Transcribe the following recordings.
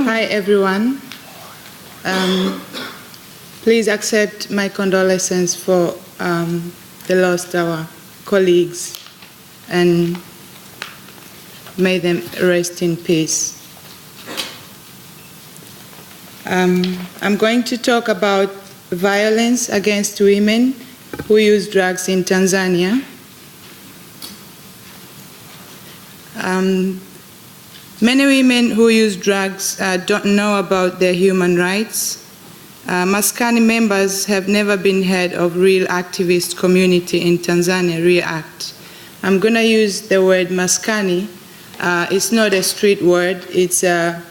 Hi, everyone. Please accept my condolences for the lost our colleagues, and may them rest in peace. I'm going to talk about violence against women who use drugs in Tanzania. Many women who use drugs don't know about their human rights. Maskani members have never been heard of real activist community in Tanzania, REACT. I'm going to use the word Maskani. It's not a street word, it's a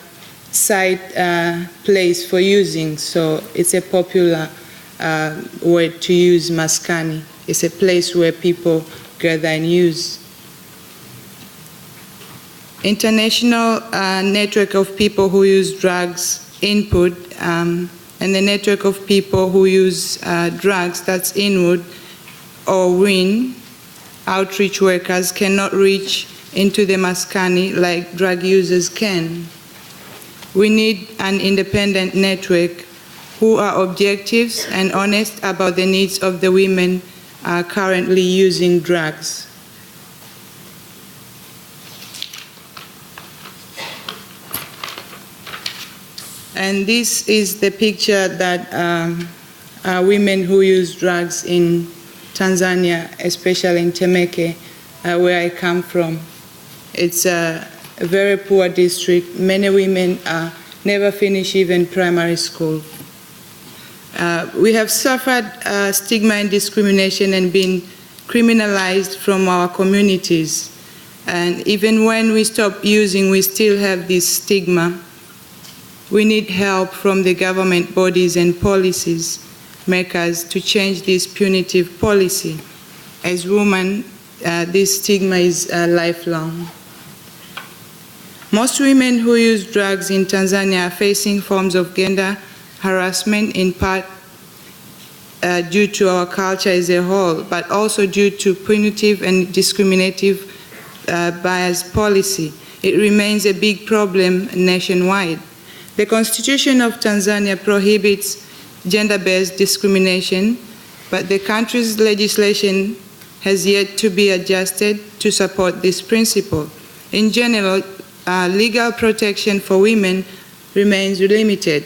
site place for using, so it's a popular word to use, Maskani. It's a place where people gather and use. International network of people who use drugs input, and the network of people who use drugs, that's Inwood or WIN, outreach workers cannot reach into the Maskani like drug users can. We need an independent network who are objective and honest about the needs of the women currently using drugs. And this is the picture that women who use drugs in Tanzania, especially in Temeke, where I come from. It's a very poor district. Many women never finish even primary school. We have suffered stigma and discrimination and been criminalized from our communities. And even when we stop using, we still have this stigma. We need help from the government bodies and policies makers to change this punitive policy. As women, this stigma is lifelong. Most women who use drugs in Tanzania are facing forms of gender harassment, in part due to our culture as a whole, but also due to punitive and discriminative bias policy. It remains a big problem nationwide. The Constitution of Tanzania prohibits gender-based discrimination, but the country's legislation has yet to be adjusted to support this principle. In general, legal protection for women remains limited,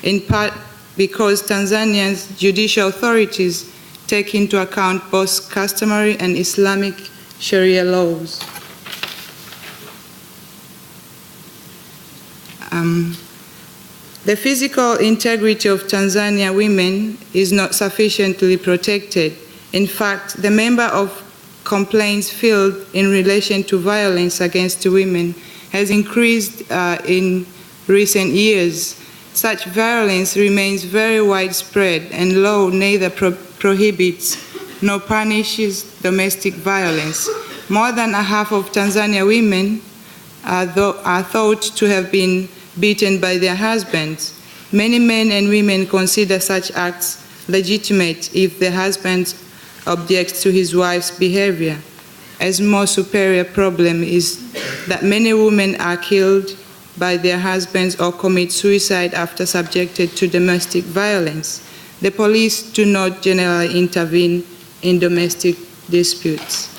in part because Tanzania's judicial authorities take into account both customary and Islamic Sharia laws. The physical integrity of Tanzania women is not sufficiently protected. In fact, the number of complaints filed in relation to violence against women has increased in recent years. Such violence remains very widespread, and law neither prohibits nor punishes domestic violence. More than half of Tanzania women are thought to have been beaten by their husbands. Many men and women consider such acts legitimate if the husband objects to his wife's behavior. A more superior problem is that many women are killed by their husbands or commit suicide after subjected to domestic violence. The police do not generally intervene in domestic disputes.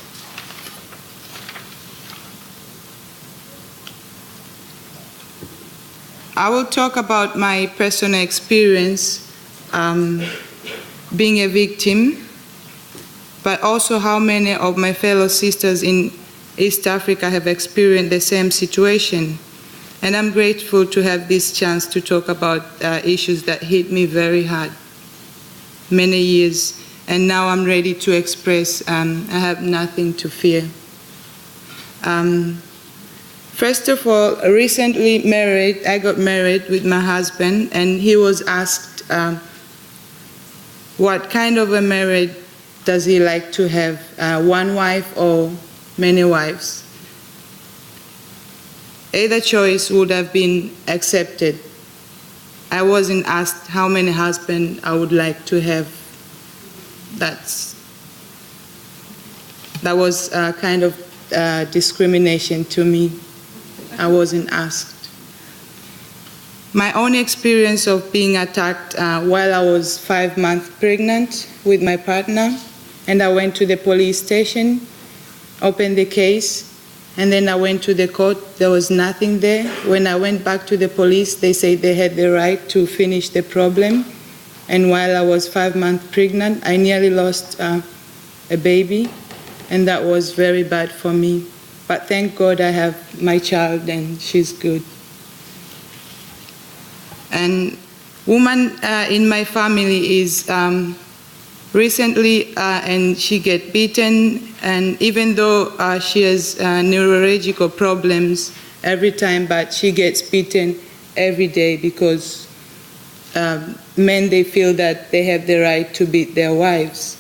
I will talk about my personal experience being a victim, but also how many of my fellow sisters in East Africa have experienced the same situation. And I'm grateful to have this chance to talk about issues that hit me very hard, many years, and now I'm ready to express. I have nothing to fear. First of all, recently I got married with my husband, and he was asked what kind of a marriage does he like to have, one wife or many wives. Either choice would have been accepted. I wasn't asked how many husbands I would like to have. That was kind of discrimination to me. I wasn't asked. My own experience of being attacked while I was 5 months pregnant with my partner, and I went to the police station, opened the case, and then I went to the court. There was nothing there. When I went back to the police, they said they had the right to finish the problem. And while I was 5 months pregnant, I nearly lost a baby, and that was very bad for me. But thank God I have my child, and she's good. And woman in my family is recently, and she get beaten, and even though she has neurological problems every time, but she gets beaten every day because men, they feel that they have the right to beat their wives.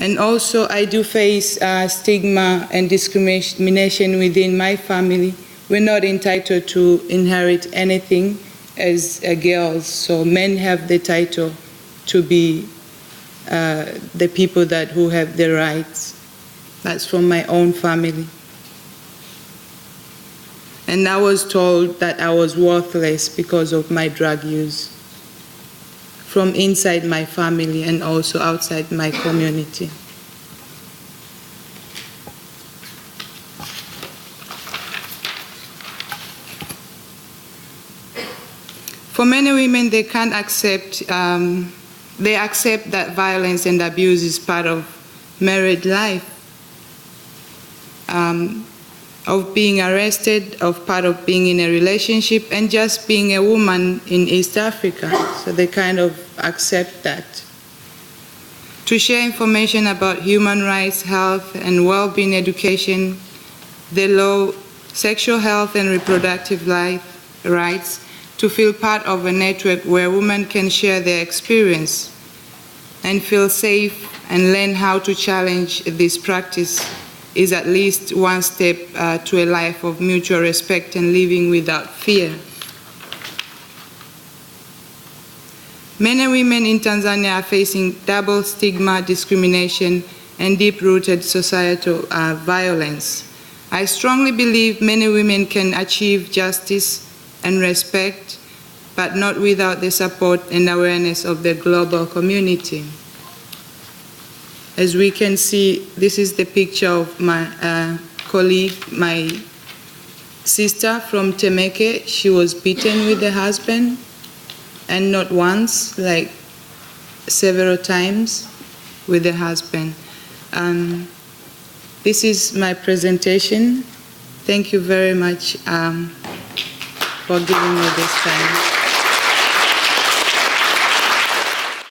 And also, I do face stigma and discrimination within my family. We're not entitled to inherit anything as girls, so men have the title to be the people who have the rights. That's from my own family. And I was told that I was worthless because of my drug use, from inside my family and also outside my community. For many women, they can't accept, they accept that violence and abuse is part of married life, of being arrested, of part of being in a relationship, and just being a woman in East Africa. So they kind of accept that. To share information about human rights, health, and well-being education, the law, sexual health and reproductive rights, to feel part of a network where women can share their experience and feel safe and learn how to challenge this practice is at least one step to a life of mutual respect and living without fear. Many women in Tanzania are facing double stigma, discrimination, and deep-rooted societal violence. I strongly believe many women can achieve justice and respect, but not without the support and awareness of the global community. As we can see, this is the picture of my colleague, my sister from Temeke. She was beaten with her husband, and not once, like several times with her husband. This is my presentation. Thank you very much for giving me this time.